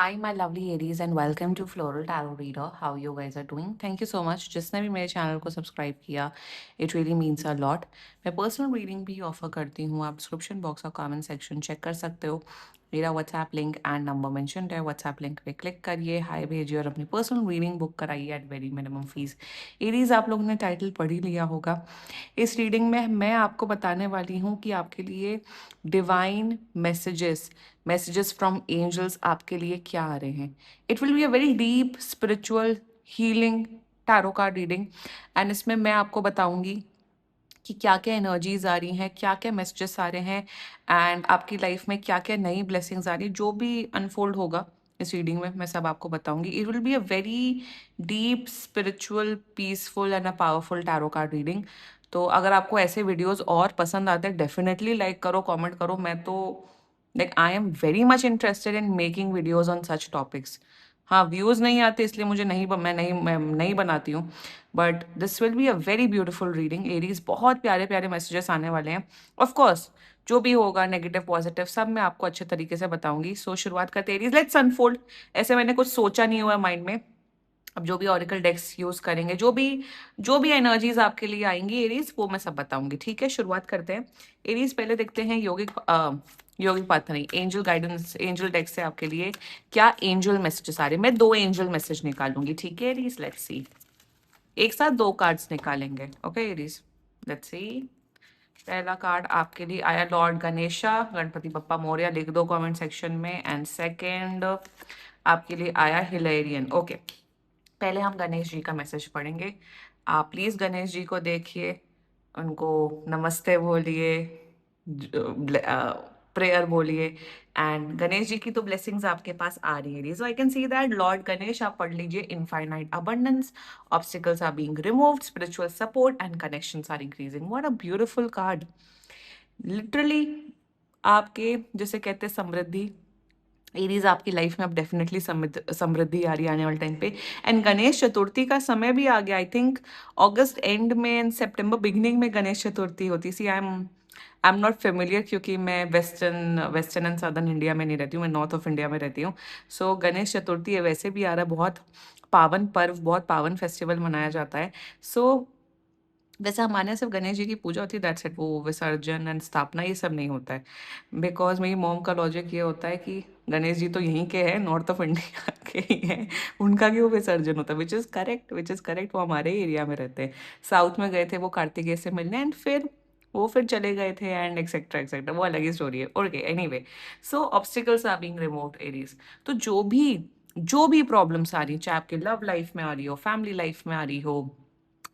Hi, my lovely Aries, and welcome to Floral Tarot Reader. How you guys are doing? Thank you so much. जिसने भी मेरे channel को subscribe किया, it really means a lot. मैं personal reading भी offer करती हूँ. आप डिस्क्रिप्शन बॉक्स और कमेंट सेक्शन चेक कर सकते हो. मेरा WhatsApp link and number mention है. व्हाट्सएप लिंक पे क्लिक करिए, हाय भेजिए और अपनी पर्सनल रीडिंग बुक कराइए at very minimum fees. Aries, आप लोगों ने टाइटल पढ़ ही लिया होगा. इस रीडिंग में मैं आपको बताने वाली हूँ कि आपके लिए डिवाइन मैसेजेस फ्रॉम एंजल्स आपके लिए क्या आ रहे हैं. It will be a very deep spiritual healing tarot card reading. And इसमें मैं आपको बताऊंगी कि क्या क्या एनर्जीज आ रही हैं, क्या क्या मैसेजेस आ रहे हैं एंड आपकी लाइफ में क्या क्या नई ब्लेसिंग्स आ रही हैं. जो भी अनफोल्ड होगा इस रीडिंग में मैं सब आपको बताऊंगी. It will be a very deep spiritual peaceful and a powerful tarot card reading. तो अगर आपको ऐसे वीडियोस और पसंद आते हैं, डेफिनेटली लाइक करो, कमेंट करो. मैं तो like I am very much interested in making videos on such topics. हाँ, व्यूज़ नहीं आते इसलिए मुझे मैं नहीं बनाती हूँ. But this will be a very beautiful reading Aries. बहुत प्यारे प्यारे मैसेजेस आने वाले हैं. ऑफ कोर्स जो भी होगा नेगेटिव पॉजिटिव सब मैं आपको अच्छे तरीके से बताऊंगी. सो शुरुआत करते एरीज, लेट्स अनफोल्ड. ऐसे मैंने कुछ सोचा नहीं हुआ माइंड में. अब जो भी ऑरिकल डेक्स यूज करेंगे, जो भी एनर्जीज आपके लिए आएंगी एरीज, वो मैं सब बताऊंगी. ठीक है, शुरुआत करते हैं. एरीज, पहले देखते हैं योगिक पाथ नहीं, एंजल गाइडेंस, एंजल डेक्स से आपके लिए क्या एंजल मैसेजेस आ रहे हैं. मैं 2 एंजल मैसेज निकालूंगी. ठीक है एरीज, लेट्स सी. एक साथ 2 कार्ड्स निकालेंगे. Okay Aries, let's see. पहला कार्ड आपके लिए आया लॉर्ड गणेशा, गणपति बप्पा मोरया. लिख दो कमेंट सेक्शन में. एंड सेकेंड आपके लिए आया हिलेरियन. ओके, पहले हम गणेश जी का मैसेज पढ़ेंगे. आप प्लीज गणेश जी को देखिए, उनको नमस्ते बोलिए, प्रेयर बोलिए. एंड गणेश जी की तो ब्लेसिंग्स आपके पास आ रही है. So I can see that lord Ganesh, आप पढ़ लीजिए. Infinite abundance, obstacles are being removed, spiritual support and connections are increasing. What a beautiful card. Literally आपके जैसे कहते हैं समृद्धि, एरीज आपकी लाइफ में अब डेफिनेटली समृद्धि आ रही है आने वाले टाइम पे. एंड गणेश चतुर्थी का समय भी आ गया. आई थिंक अगस्त एंड में एंड सितंबर बिगनिंग में गणेश चतुर्थी होती. सी आई एम नॉट फेमिलियर क्योंकि मैं वेस्टर्न एंड सदर्न इंडिया में नहीं रहती हूँ, मैं नॉर्थ ऑफ इंडिया में रहती हूँ. सो गणेश चतुर्थी है वैसे भी आ रहा है. बहुत पावन पर्व, बहुत पावन फेस्टिवल मनाया जाता है. सो वैसे हमारे यहाँ सिर्फ गणेश जी की पूजा होती है, दैट्स इट. वो विसर्जन एंड स्थापना ये सब नहीं होता है. बिकॉज मेरी मॉम का लॉजिक ये होता है कि गणेश जी तो यहीं के हैं, नॉर्थ ऑफ इंडिया के ही हैं, उनका क्यों विसर्जन होता है. Which is correct. वो हमारे एरिया में रहते हैं. साउथ में गए थे वो कार्तिकेय से मिलने एंड फिर चले गए थे एंड एक्सेट्रा एक्सेट्रा, वो अलग ही स्टोरी है. Okay, anyway. So obstacles are being removed Aries. तो जो भी प्रॉब्लम्स आ रही, चाहे आपके लव लाइफ में आ रही हो, फैमिली लाइफ में आ रही हो,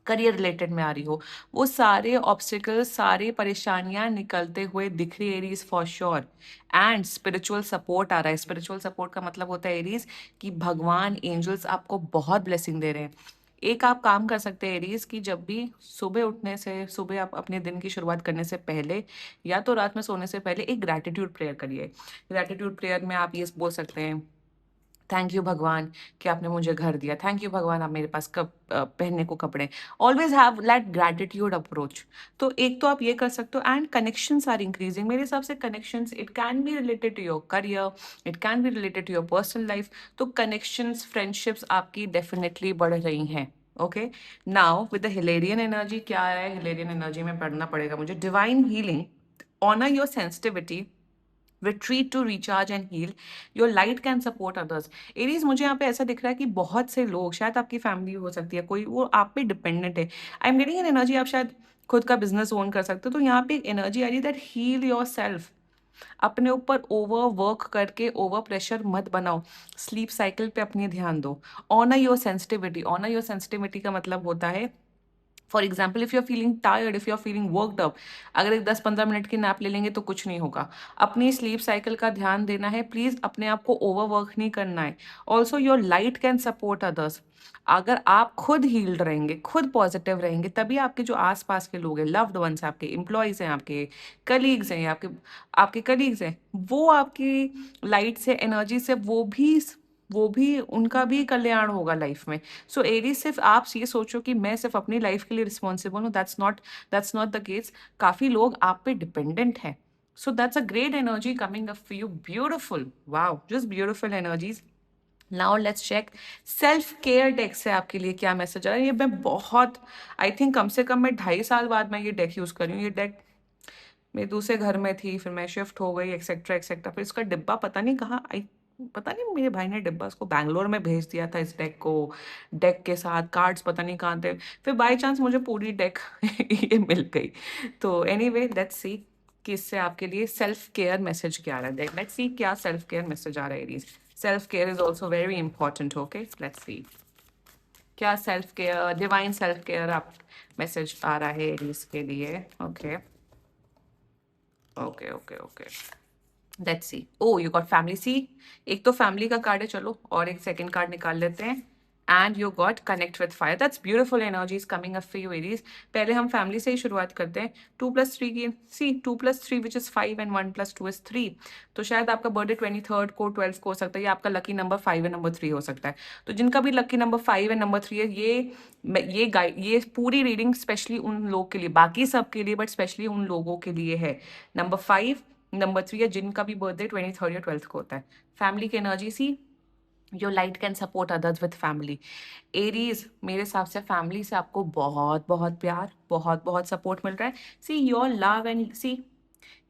करियर रिलेटेड में आ रही हो, वो सारे ऑब्स्टिकल्स, सारी परेशानियां निकलते हुए दिख रही है Aries, for sure. And spiritual support आ रहा है. स्पिरिचुअल सपोर्ट का मतलब होता है एरीज कि भगवान एंजल्स आपको बहुत ब्लेसिंग दे रहे हैं. एक आप काम कर सकते हैं एरीज कि जब भी सुबह आप अपने दिन की शुरुआत करने से पहले या तो रात में सोने से पहले एक ग्रैटिट्यूड प्रेयर करिए. ग्रैटिट्यूड प्रेयर में आप ये बोल सकते हैं, थैंक यू भगवान कि आपने मुझे घर दिया. थैंक यू भगवान आप मेरे पास कब पहनने को कपड़े. Always have that gratitude approach. तो एक तो आप ये कर सकते हो. And connections are increasing. मेरे हिसाब से connections, it can be related to your career, it can be related to your personal life. तो कनेक्शंस, फ्रेंडशिप्स आपकी डेफिनेटली बढ़ रही हैं. Okay, now with the Hilarion energy क्या है. हिलेरियन एनर्जी में पढ़ना पड़ेगा मुझे. Divine healing, honour your sensitivity, retreat to recharge and heal, your light can support others. Aries, मुझे यहाँ पे ऐसा दिख रहा है कि बहुत से लोग, शायद आपकी फैमिली हो सकती है कोई, वो आप पे डिपेंडेंट है. I am getting an energy आप शायद खुद का बिजनेस ओन कर सकते हो. तो यहाँ पे एक एनर्जी आ रही है दैट हील योर सेल्फ. अपने ऊपर ओवर वर्क करके ओवर प्रेशर मत बनाओ. स्लीप साइकिल पे अपनी ध्यान दो. Honour your sensitivity. Honour your sensitivity का मतलब होता है, for example, if you are feeling tired, if you are feeling worked up, अगर एक 10-15 मिनट की नैप ले लेंगे तो कुछ नहीं होगा. अपनी स्लीप साइकिल का ध्यान देना है. प्लीज अपने आप को ओवरवर्क नहीं करना है. Also your light can support others. अगर आप खुद हील्ड रहेंगे, खुद पॉजिटिव रहेंगे, तभी आपके जो आसपास के लोग हैं, लव्ड वंस, आपके एम्प्लॉयज हैं, आपके कलीग्स हैं, आपके आपके कलीग्स हैं, वो आपकी लाइट से, एनर्जी से, वो भी उनका भी कल्याण होगा लाइफ में. सो एरीज, सिर्फ आप ये सोचो कि मैं सिर्फ अपनी लाइफ के लिए रिस्पॉन्सिबल हूँ, दैट्स नॉट द केस. काफी लोग आप पे डिपेंडेंट हैं. So that's a great energy coming up for you. Beautiful, wow, just beautiful energies. Now let's check self care deck से आपके लिए क्या मैसेज आ रहा है। ये मैं बहुत, आई थिंक कम से कम मैं 2.5 साल बाद मैं ये डेक यूज कर रही हूँ। ये डेक मैं दूसरे घर में थी, फिर मैं शिफ्ट हो गई, एक्सेट्रा एक्सेट्रा। फिर इसका डिब्बा पता नहीं कहाँ आई, पता नहीं मेरे भाई ने डिब्बा उसको बैंगलोर में भेज दिया था इस डेक को, डेक के साथ कार्ड्स पता नहीं कहाँ थे। फिर बाय चांस मुझे पूरी डेक ये मिल गई। तो एनीवे लेट्स सी कि इससे आपके लिए सेल्फ केयर मैसेज क्या आ रहा है। लेट्स सी क्या सेल्फ केयर मैसेज आ रहा है Aries. Self care is also very important. Okay let's see क्या self care, divine self care आप मैसेज आ रहा है एरीज के लिए। Okay okay okay okay let's see. Oh you got family. See एक तो फैमिली का कार्ड है, चलो और एक सेकंड कार्ड निकाल लेते हैं। And you got connect with fire. That's beautiful energies coming up for you Aries. पहले हम फैमिली से ही शुरुआत करते हैं। 2+3 की सी 2+3 विच इज 5 एंड 1+2 इज 3। तो शायद आपका बर्थडे 23rd को 12th को हो सकता है, या आपका लकी नंबर 5 एंड नंबर 3 हो सकता है। तो जिनका भी लकी नंबर 5 एंड नंबर 3 है, ये पूरी रीडिंग स्पेशली उन लोग के लिए, बाकी सबके लिए बट स्पेशली उन लोगों के लिए है। नंबर 5 नंबर 3 या जिनका भी बर्थडे 23rd या 12th को होता है। फैमिली की energy see your light can support others with family. Aries मेरे हिसाब से फैमिली से आपको बहुत बहुत प्यार, बहुत बहुत सपोर्ट मिल रहा है। सी योर लव एंड सी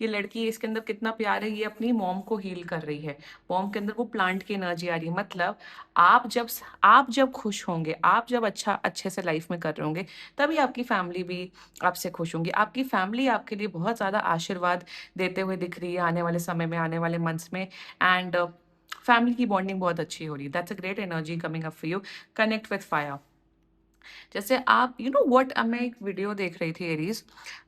ये लड़की, इसके अंदर कितना प्यार है, ये अपनी मॉम को हील कर रही है। मॉम के अंदर वो प्लांट की एनर्जी आ रही है। मतलब आप जब खुश होंगे, आप जब अच्छे से लाइफ में कर रहे होंगे, तभी आपकी फैमिली भी आपसे खुश होंगी। आपकी फैमिली आपके लिए बहुत ज़्यादा आशीर्वाद देते हुए दिख रही है आने वाले समय में, आने वाले मंथ्स में। एंड फैमिली की बॉन्डिंग बहुत अच्छी हो रही है। That's a great energy coming up for you. Connect with fire. जैसे आप यू नो व्हाट, अब मैं एक वीडियो देख रही थी एरीज,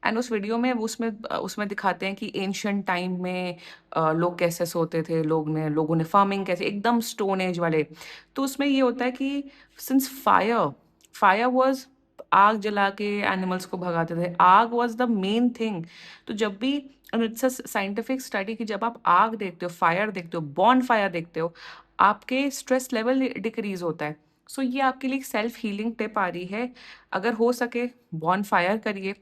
एंड उस वीडियो में उसमें दिखाते हैं कि एंशियंट टाइम में लोग कैसे सोते थे, लोगों ने फार्मिंग कैसे, एकदम स्टोन एज वाले। तो उसमें ये होता है कि सिंस फायर फायर वॉज, आग जला के एनिमल्स को भगाते थे, आग वॉज द मेन थिंग। तो जब भी, इट्स अ साइंटिफिक स्टडी कि जब आप आग देखते हो, फायर देखते हो, बॉन फायर देखते हो, आपके स्ट्रेस लेवल डिक्रीज होता है। सो ये आपके लिए एक सेल्फ हीलिंग टिप आ रही है। अगर हो सके बॉन फायर करिए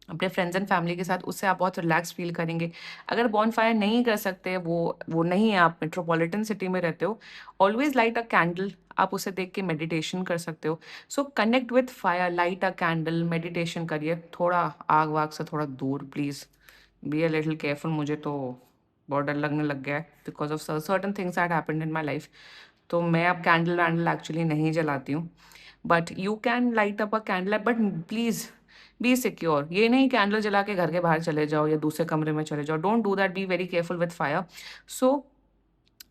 अपने फ्रेंड्स एंड फैमिली के साथ, उससे आप बहुत रिलैक्स फील करेंगे। अगर बॉन फायर नहीं कर सकते, वो नहीं है, आप मेट्रोपॉलिटन सिटी में रहते हो, ऑलवेज लाइट अ कैंडल, आप उसे देख के मेडिटेशन कर सकते हो। सो connect with fire, light a candle, meditation करिए, थोड़ा आग वाग से थोड़ा दूर please. Be a little careful. मुझे तो बहुत डर लगने लग गया है because of certain things that happened in my life. तो मैं अब कैंडल वैंडल एक्चुअली नहीं जलाती हूँ। But you can light up a candle, but please be secure. ये नहीं कैंडल जला के घर के बाहर चले जाओ या दूसरे कमरे में चले जाओ। Don't do that, be very careful with fire. So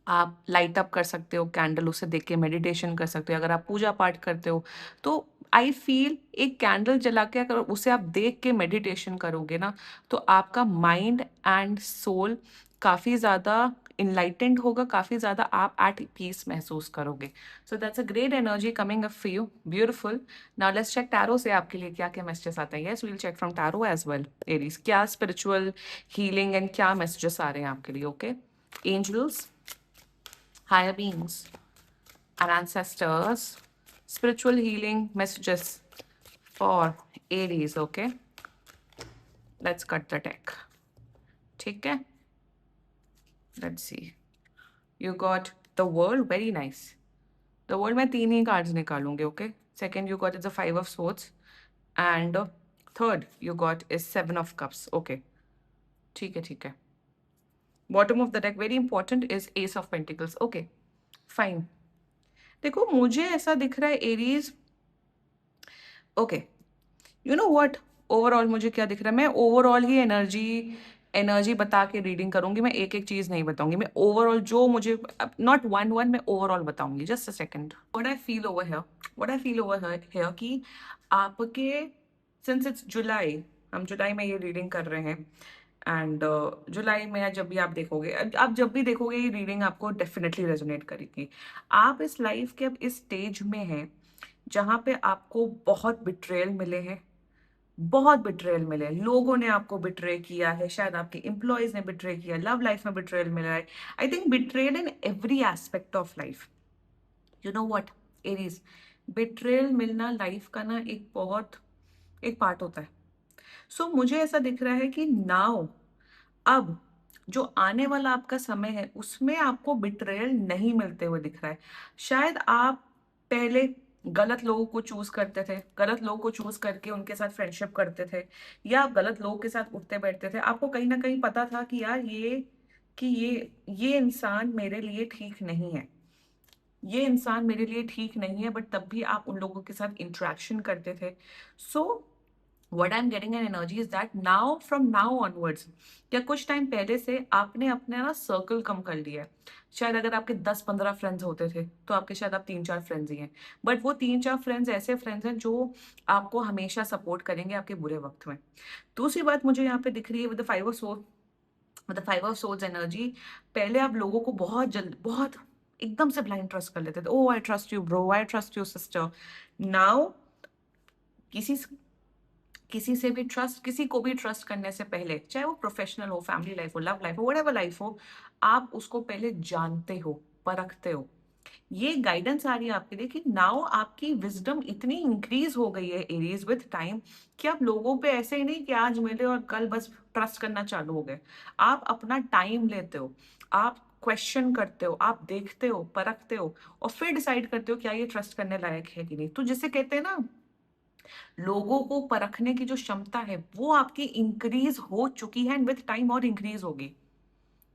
आप लाइट अप कर सकते हो कैंडल, उसे देख के मेडिटेशन कर सकते हो। अगर आप पूजा पाठ करते हो तो आई फील एक कैंडल जला के अगर उसे आप देख के मेडिटेशन करोगे ना, तो आपका माइंड एंड सोल काफ़ी ज़्यादा इनलाइटेंड होगा, काफ़ी ज़्यादा आप एट पीस महसूस करोगे। So that's a great energy coming up for you. Beautiful. Now let's check tarot से आपके लिए क्या क्या मैसेजेस आते हैं। Yes we'll check from tarot as well Aries. क्या स्पिरिचुअल हीलिंग एंड क्या मैसेजेस आ रहे हैं आपके लिए। Okay angels, higher beings, and ancestors, spiritual healing messages for Aries. Okay, let's cut the deck. ठीक है, let's see. You got the world, very nice. The world मैं 3 ही cards निकालूंगी. Okay, second you got is the 5 of swords, and third you got is 7 of cups. Okay, ठीक है ठीक है. Bottom of the deck very important is ace of pentacles. Okay, fine. देखो मुझे ऐसा दिख रहा है Aries. Okay you know what, overall मुझे क्या दिख रहा है, मैं ओवरऑल ही एनर्जी एनर्जी बता के रीडिंग करूंगी। मैं एक एक चीज नहीं बताऊंगी, मैं ओवरऑल जो मुझे, नॉट वन वन, मैं ओवरऑल बताऊंगी। Just a second. What I feel over here, what I feel over here कि आपके, सिंस इट्स जुलाई, हम जुलाई में ये रीडिंग कर रहे हैं, एंड जुलाई में जब भी आप देखोगे, आप जब भी देखोगे ये रीडिंग आपको डेफिनेटली रेजोनेट करेगी। आप इस लाइफ के अब इस स्टेज में हैं जहाँ पे आपको बहुत बिट्रेयल मिले हैं, बहुत बिट्रेयल मिले, लोगों ने आपको बिट्रे किया है, शायद आपके एम्प्लॉयज ने बिट्रे किया, लव लाइफ में बिट्रेयल मिला है। I think betrayal in every aspect of life. You know what Aries, betrayal मिलना लाइफ का ना एक बहुत एक पार्ट होता है। सो मुझे ऐसा दिख रहा है कि नाउ अब जो आने वाला आपका समय है उसमें आपको बिट्रेयल नहीं मिलते हुए दिख रहा है। शायद आप पहले गलत लोगों को चूज करते थे, गलत लोगों को चूज करके उनके साथ फ्रेंडशिप करते थे, या आप गलत लोगों के साथ उठते बैठते थे। आपको कहीं ना कहीं पता था कि यार ये इंसान मेरे लिए ठीक नहीं है, ये इंसान मेरे लिए ठीक नहीं है, बट तब भी आप उन लोगों के साथ इंटरेक्शन करते थे। सो what I'm getting an energy is that now from now onwards, या कुछ टाइम पहले से आपने अपने ना सर्कल कम कर लिया है। शायद अगर आपके 10-15 फ्रेंड्स होते थे तो आपके शायद आप 3-4 फ्रेंड्स ही हैं, बट वो 3-4 फ्रेंड्स ऐसे फ्रेंड्स हैं जो आपको हमेशा सपोर्ट करेंगे आपके बुरे वक्त में। दूसरी बात मुझे यहाँ पे दिख रही है with the five of swords energy, पहले आप लोगों को बहुत एकदम से ब्लाइंड ट्रस्ट कर लेते थे। Oh I trust you bro, I trust you sister. Now किसी किसी से भी ट्रस्ट, किसी को भी ट्रस्ट करने से पहले, चाहे वो प्रोफेशनल हो, फैमिली लाइफ हो, लव लाइफ हो, व्हाटएवर लाइफ हो, आप उसको पहले जानते हो, परखते हो। ये गाइडेंस आ रही है आपके लिए कि नाउ आपकी विजडम इतनी इंक्रीज हो गई है एरीज विथ टाइम, कि आप लोगों पे ऐसे ही नहीं कि आज मिले और कल बस ट्रस्ट करना चालू हो गए। आप अपना टाइम लेते हो, आप क्वेश्चन करते हो, आप देखते हो, परखते हो, और फिर डिसाइड करते हो क्या ये ट्रस्ट करने लायक है कि नहीं। तो जिसे कहते हैं ना, लोगों को परखने की जो क्षमता है वो आपकी इंक्रीज हो चुकी है, एंड विथ टाइम और इंक्रीज होगी।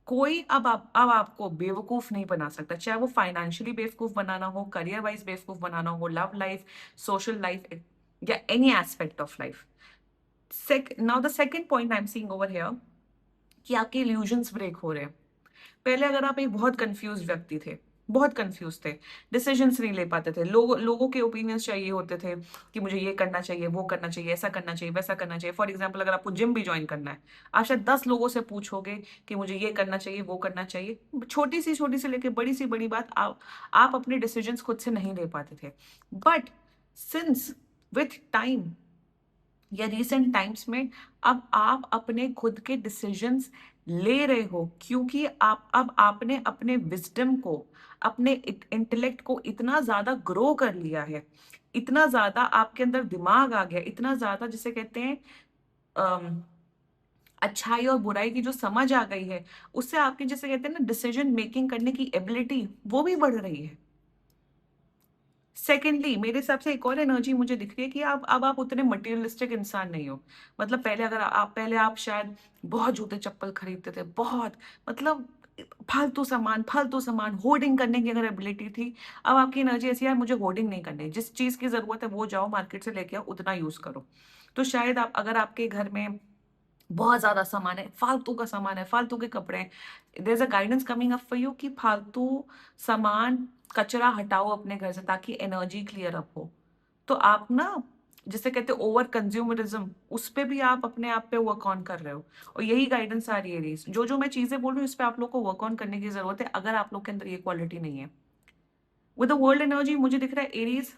कोई अब आपको बेवकूफ नहीं बना सकता, चाहे वो फाइनेंशियली बेवकूफ बनाना हो, करियर वाइज बेवकूफ बनाना हो, लव लाइफ, सोशल लाइफ, या any aspect of life. Now the second point I am seeing over here, कि आपके इल्यूजन्स ब्रेक हो रहे हैं। पहले अगर आप एक बहुत कंफ्यूज व्यक्ति थे, बहुत कंफ्यूज थे, डिसीजंस नहीं ले पाते थे, लोगों के ओपिनियंस चाहिए होते थे कि मुझे ये करना चाहिए, वो करना चाहिए, ऐसा करना चाहिए, वैसा करना चाहिए। फॉर एग्जाम्पल, अगर आपको जिम भी ज्वाइन करना है, आप शायद 10 लोगों से पूछोगे कि मुझे ये करना चाहिए, वो करना चाहिए। छोटी सी लेके बड़ी सी बड़ी बात, आप अपने डिसीजंस खुद से नहीं ले पाते थे। बट सिंस विथ टाइम या रिसेंट टाइम्स में, अब आप अपने खुद के डिसीजंस ले रहे हो, क्योंकि अब आपने अपने विजडम को, अपने इंटेलेक्ट को इतना ज्यादा ग्रो कर लिया है, इतना ज्यादा आपके अंदर दिमाग आ गया, इतना ज्यादा जिसे कहते हैं अम, अच्छाई और बुराई की जो समझ आ गई है, उससे आपकी जिसे कहते हैं ना डिसीजन मेकिंग करने की एबिलिटी, वो भी बढ़ रही है। सेकेंडली, मेरे हिसाब से एक और एनर्जी मुझे दिख रही है कि अब आप उतने मटेरियलिस्टिक इंसान नहीं हो। मतलब पहले आप शायद बहुत जूते चप्पल खरीदते थे, बहुत, मतलब फालतू सामान होर्डिंग करने की अगर एबिलिटी थी, अब आपकी एनर्जी ऐसी है, यार मुझे होर्डिंग नहीं करनी, जिस चीज की जरूरत है वो जाओ मार्केट से लेके आओ, उतना यूज करो। तो शायद आप, अगर आपके घर में बहुत ज्यादा सामान है, फालतू का सामान है, फालतू के कपड़े हैं, there is a guidance coming up for you कि फालतू सामान, कचरा हटाओ अपने घर से, ताकि एनर्जी क्लियर अप हो। तो आप ना, जिसे कहते हैं ओवर कंज्यूमरिज्म, उस पे भी आप अपने आप पे वर्क ऑन कर रहे हो, और यही गाइडेंस आ रही है एरीज। जो जो मैं चीजें बोल रही हूँ इस पे आप लोग को वर्क ऑन करने की जरूरत है, अगर आप लोग के अंदर ये क्वालिटी नहीं है। विद द वर्ल्ड एनर्जी मुझे दिख रहा है एरीज,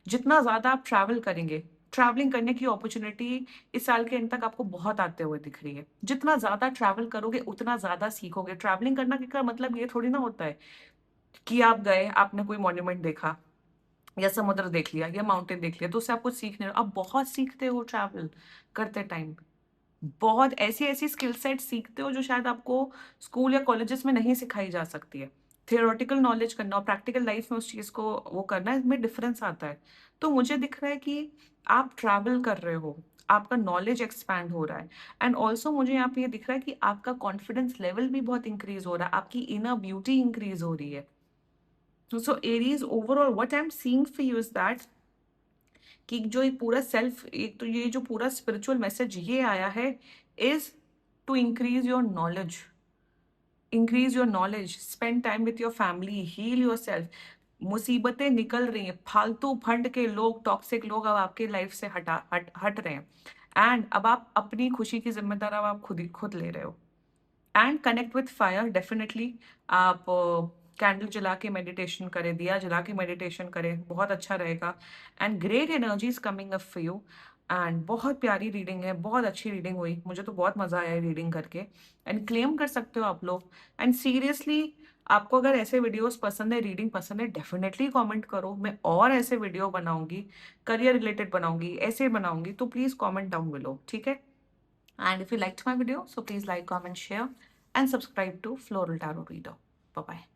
जितना ज्यादा आप ट्रैवल करेंगे, ट्रैवलिंग करने की अपॉर्चुनिटी इस साल के एंड तक आपको बहुत आते हुए दिख रही है। जितना ज्यादा ट्रैवल करोगे उतना ज्यादा सीखोगे। ट्रैवलिंग करना का मतलब ये थोड़ी ना होता है कि आप गए, आपने कोई मॉन्यूमेंट देखा, या समुद्र देख लिया, या माउंटेन देख लिया, तो उससे आप कुछ सीखने, आप बहुत सीखते हो ट्रैवल करते टाइम। बहुत ऐसी ऐसी स्किल सेट सीखते हो जो शायद आपको स्कूल या कॉलेजेस में नहीं सिखाई जा सकती है। थियोरेटिकल नॉलेज करना और प्रैक्टिकल लाइफ में उस चीज को वो करना, इसमें डिफरेंस आता है। तो मुझे दिख रहा है कि आप ट्रैवल कर रहे हो, आपका नॉलेज एक्सपैंड हो रहा है, एंड ऑल्सो मुझे यहाँ पे ये दिख रहा है कि आपका कॉन्फिडेंस लेवल भी बहुत इंक्रीज हो रहा है, आपकी इनर ब्यूटी इंक्रीज हो रही है। सो Aries, overall what I am seeing for you is that, कि जो ये पूरा सेल्फ, एक तो ये जो पूरा स्पिरिचुअल मैसेज ये आया है, is to increase your knowledge, spend time with your family, heal yourself. मुसीबतें निकल रही हैं, फालतू फंड के लोग, टॉक्सिक लोग अब आपके लाइफ से हट रहे हैं, एंड अब आप अपनी खुशी की जिम्मेदारी अब आप खुद ले रहे हो। And connect with fire, definitely आप कैंडल जला के मेडिटेशन करें, दिया जला के मेडिटेशन करें, बहुत अच्छा रहेगा। And great energy is coming up for you, and बहुत प्यारी रीडिंग है, बहुत अच्छी रीडिंग हुई, मुझे तो बहुत मजा आया रीडिंग करके। एंड क्लेम कर सकते हो आप लोग। एंड सीरियसली, आपको अगर ऐसे वीडियोस पसंद है, रीडिंग पसंद है, डेफिनेटली कमेंट करो, मैं और ऐसे वीडियो बनाऊंगी, करियर रिलेटेड बनाऊंगी, ऐसे बनाऊंगी, तो प्लीज कमेंट डाउन बिलो, ठीक है। And if you liked my video, so please like, comment, share. and subscribe to Floral Tarot Reader. Bye bye.